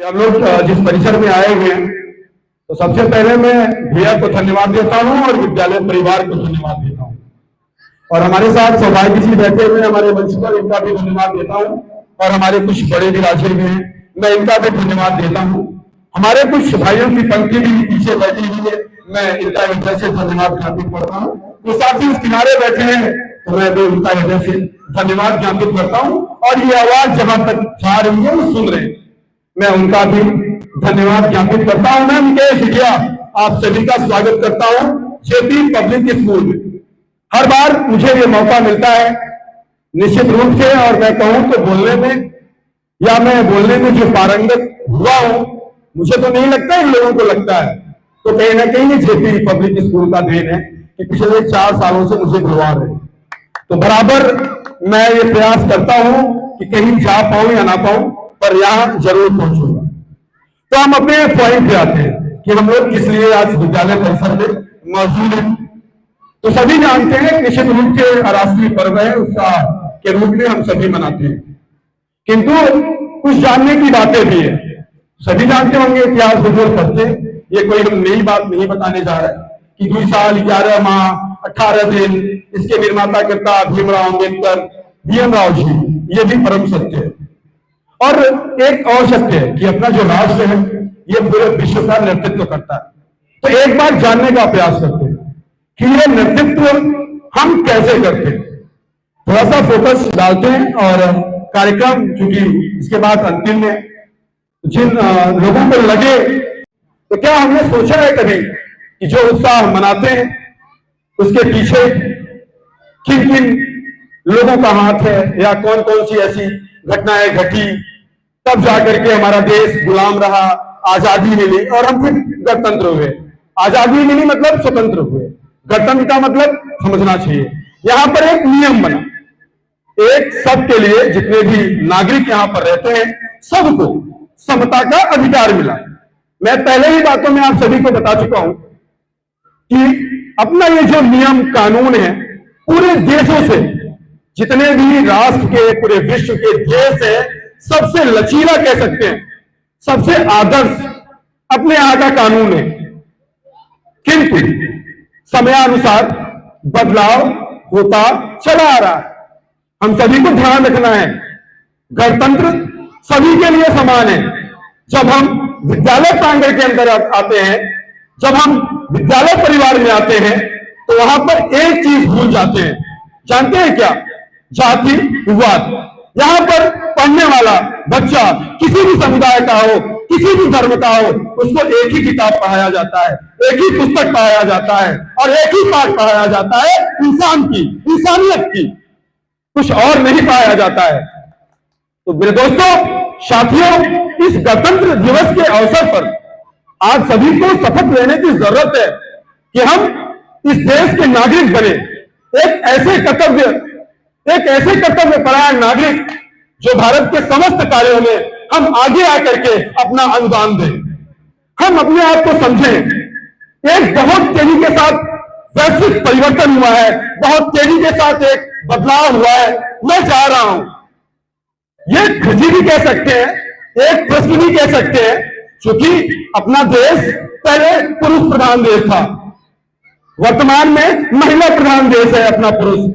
हम लोग जिस परिसर में आए हुए हैं, तो सबसे पहले मैं भैया को धन्यवाद देता हूं और विद्यालय परिवार को धन्यवाद देता हूं, और हमारे साथ सौभाग्य जी बैठे हुए हमारे मंच पर, इनका भी धन्यवाद देता हूं, और हमारे कुछ बड़े विराजे भी हैं, मैं इनका भी धन्यवाद देता हूं। हमारे कुछ भाइयों की पंक्ति भी पीछे बैठी हुई है, मैं इनका हृदय से धन्यवाद ज्ञापित करता हूँ। वो साथी उस किनारे बैठे हैं, तो मैं भी उनका हृदय से धन्यवाद ज्ञापित करता हूँ, और ये आवाज जहां तक जा रही है वो सुन रहे हैं, मैं उनका भी धन्यवाद ज्ञापित करता हूं। मैं मुकेश भैया आप सभी का स्वागत करता हूं जेपी पब्लिक स्कूल में। हर बार मुझे ये मौका मिलता है निश्चित रूप से, और मैं कहूं तो बोलने में या मैं बोलने में जो पारंगत हुआ हूं, मुझे तो नहीं लगता इन लोगों को लगता है, तो कहीं ना कहीं जेपी पब्लिक स्कूल का देन है कि पिछले 4 सालों से मुझे बुलवा रहे, तो बराबर मैं ये प्रयास करता हूं कि कहीं जा पाऊं या ना पाऊं, पर यहां जरूर पहुंचूंगा। तो हम अपने पॉइंट पे आते हैं कि हम लोग किस लिए आज विद्यालय परिसर में मौजूद हैं। तो सभी जानते हैं निश्चित रूप से राष्ट्रीय पर्व है, उत्साह के रूप में हम सभी मनाते हैं, किंतु कुछ जानने की बातें भी है। सभी जानते होंगे इतिहास भूगोल पढ़ते, ये कोई हम नई बात नहीं बताने जा रहे कि 2 साल 11 माह 18 दिन इसके निर्माता करता भीमराव अम्बेडकर, भीम राव जी, ये भी परम सत्य है। और एक और सत्य है कि अपना जो राष्ट्र है ये पूरे विश्व का नेतृत्व करता है। तो एक बार जानने का प्रयास करते हैं कि ये नेतृत्व हम कैसे करते हैं, थोड़ा सा फोकस डालते हैं। और कार्यक्रम चूंकि इसके बाद अंतिम में जिन लोगों को लगे, तो क्या हमने सोचा है कभी कि जो उत्साह मनाते हैं उसके पीछे किन किन लोगों का हाथ है, या कौन कौन सी ऐसी घटनाएं घटी, तब जाकर के हमारा देश गुलाम रहा, आजादी मिली और हम फिर गणतंत्र हुए। आजादी मिली मतलब स्वतंत्र हुए, गणतंत्र का मतलब समझना चाहिए। यहां पर एक नियम बना, एक सबके लिए, जितने भी नागरिक यहां पर रहते हैं सबको समता का अधिकार मिला। मैं पहले ही बातों में आप सभी को बता चुका हूं कि अपना ये जो नियम कानून है, पूरे देशों से, जितने भी राष्ट्र के, पूरे विश्व के देश है, सबसे लचीला कह सकते हैं, सबसे आदर्श अपने यहां का कानून है। किंतु समयानुसार बदलाव होता चला आ रहा है। हम सभी को ध्यान रखना है, गणतंत्र सभी के लिए समान है। जब हम विद्यालय प्रांगण के अंदर आते हैं, जब हम विद्यालय परिवार में आते हैं, तो वहां पर एक चीज भूल जाते हैं, जानते हैं क्या? जातिवाद। यहां पर पढ़ने वाला बच्चा किसी भी समुदाय का हो, किसी भी धर्म का हो, उसको एक ही किताब पढ़ाया जाता है, एक ही पुस्तक पढ़ाया जाता है, और एक ही पाठ पढ़ाया जाता है इंसान की, इंसानियत की, कुछ और नहीं पढ़ाया जाता है। तो मेरे दोस्तों, साथियों, इस गणतंत्र दिवस के अवसर पर आज सभी को शपथ लेने की जरूरत है कि हम इस देश के नागरिक बने, एक ऐसे कर्तव्य परायण नागरिक जो भारत के समस्त कार्यों में हम आगे आकर के अपना अनुदान दें। हम अपने आप को समझें। एक बहुत तेजी के साथ वैश्विक परिवर्तन हुआ है, बहुत तेजी के साथ एक बदलाव हुआ है। मैं चाह रहा हूं, ये खुशी भी कह सकते हैं, एक प्रश्न भी कह सकते हैं, क्योंकि अपना देश पहले पुरुष प्रधान देश था, वर्तमान में महिला प्रधान देश है अपना पुरुष,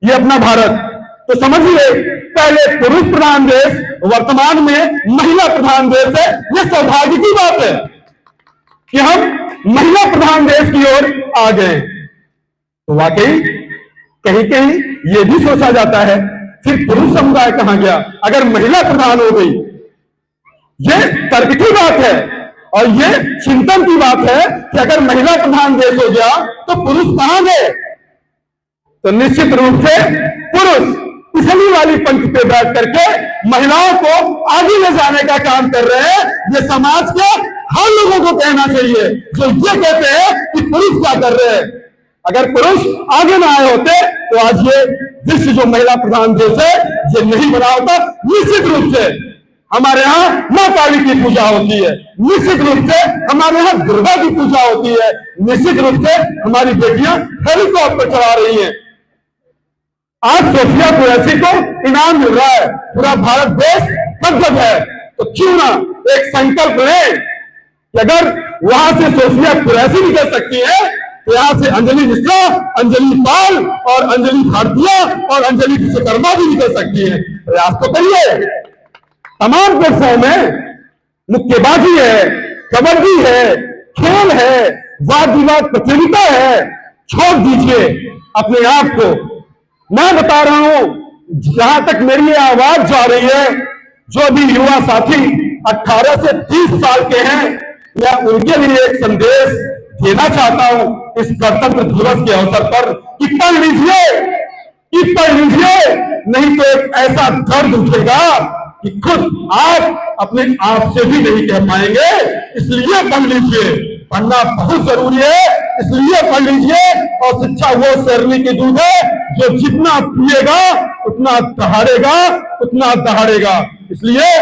ये अपना भारत। तो समझिए, पहले पुरुष प्रधान देश, वर्तमान में महिला प्रधान देश है। ये सौभाग्य की बात है कि हम महिला प्रधान देश की ओर आ गए। तो वाकई कहीं कहीं ये भी सोचा जाता है, फिर पुरुष समुदाय कहां गया अगर महिला प्रधान हो गई? ये तर्क की बात है और ये चिंतन की बात है कि अगर महिला प्रधान देश हो गया तो पुरुष कहां गए? तो निश्चित रूप से पुरुष पिछली वाली पंक्ति पे बैठ करके महिलाओं को आगे ले जाने का काम कर रहे हैं। ये समाज के हर लोगों को कहना चाहिए जो ये कहते हैं कि पुरुष क्या कर रहे हैं। अगर पुरुष आगे ना आए होते तो आज ये विश्व जो महिला प्रधान देश है ये नहीं बना होता। निश्चित रूप से हमारे यहाँ मां काली की पूजा होती है, निश्चित रूप से हमारे यहाँ दुर्गा की पूजा होती है, निश्चित रूप से हमारी बेटियां हेलीकॉप्टर चला रही हैं। आज सोफिया कुरैशी को इनाम मिल रहा है, पूरा भारत देश गदगद है। तो क्यों ना एक संकल्प लें कि अगर वहां से सोफिया कुरैशी निकल सकती है तो यहां से अंजलि मिश्रा, अंजलि पाल और अंजलि भारतीय और अंजलि विश्वकर्मा भी निकल सकती है। प्रयास तो करिए। तमाम प्लेटफॉर्म में मुक्केबाजी है, कबड्डी है, खेल है, वाद विवाद प्रतियोगिता है, छोड़ दीजिए अपने आप को। मैं बता रहा हूं, जहां तक मेरी आवाज जा रही है, जो भी युवा साथी 18 से 30 साल के हैं, मैं उनके लिए एक संदेश देना चाहता हूं इस गणतंत्र दिवस के अवसर पर कि पढ़ लीजिए, कि पढ़ लीजिए, नहीं तो एक ऐसा दर्द उठेगा कि खुद आप अपने आप से भी नहीं कह पाएंगे। इसलिए पढ़ लीजिए, पढ़ना बहुत जरूरी है, इसलिए पढ़ लीजिए। और शिक्षा वो शैरनी की दूध है जो जितना पिएगा उतना दहाड़ेगा, उतना दहाड़ेगा। इसलिए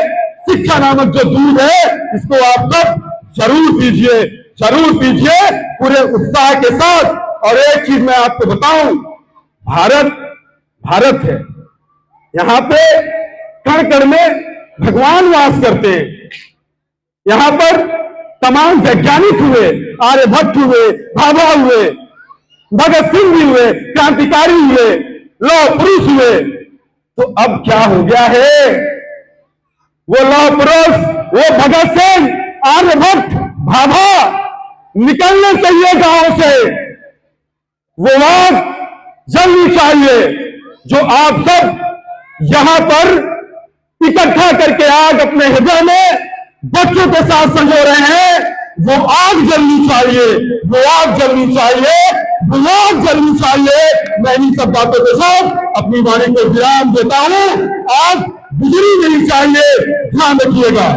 शिक्षा नामक जो दूध है इसको आप सब जरूर पीजिए, जरूर पीजिए पूरे उत्साह के साथ। और एक चीज मैं आपको बताऊं, भारत है, यहां पे कण कण में भगवान वास करते हैं। यहां पर तमाम वैज्ञानिक हुए, आर्यभट्ट हुए, भाभा हुए, भगत सिंह भी हुए, क्रांतिकारी हुए, लौह पुरुष हुए। तो अब क्या हो गया है? वो लौह पुरुष, वो भगत सिंह, आर्यभट्ट, भाभा निकलने चाहिए गांव से। वो आग जलनी चाहिए जो आप सब यहां पर इकट्ठा करके आग अपने हृदय में बच्चों के साथ संजो रहे हैं। वो आग जलनी चाहिए, वो आग जलनी चाहिए, वो आग जलनी चाहिए। मैं इन सब बातों के साथ अपनी वाणी को विराम देता हूं। आग बुझनी नहीं चाहिए, ध्यान रखिएगा।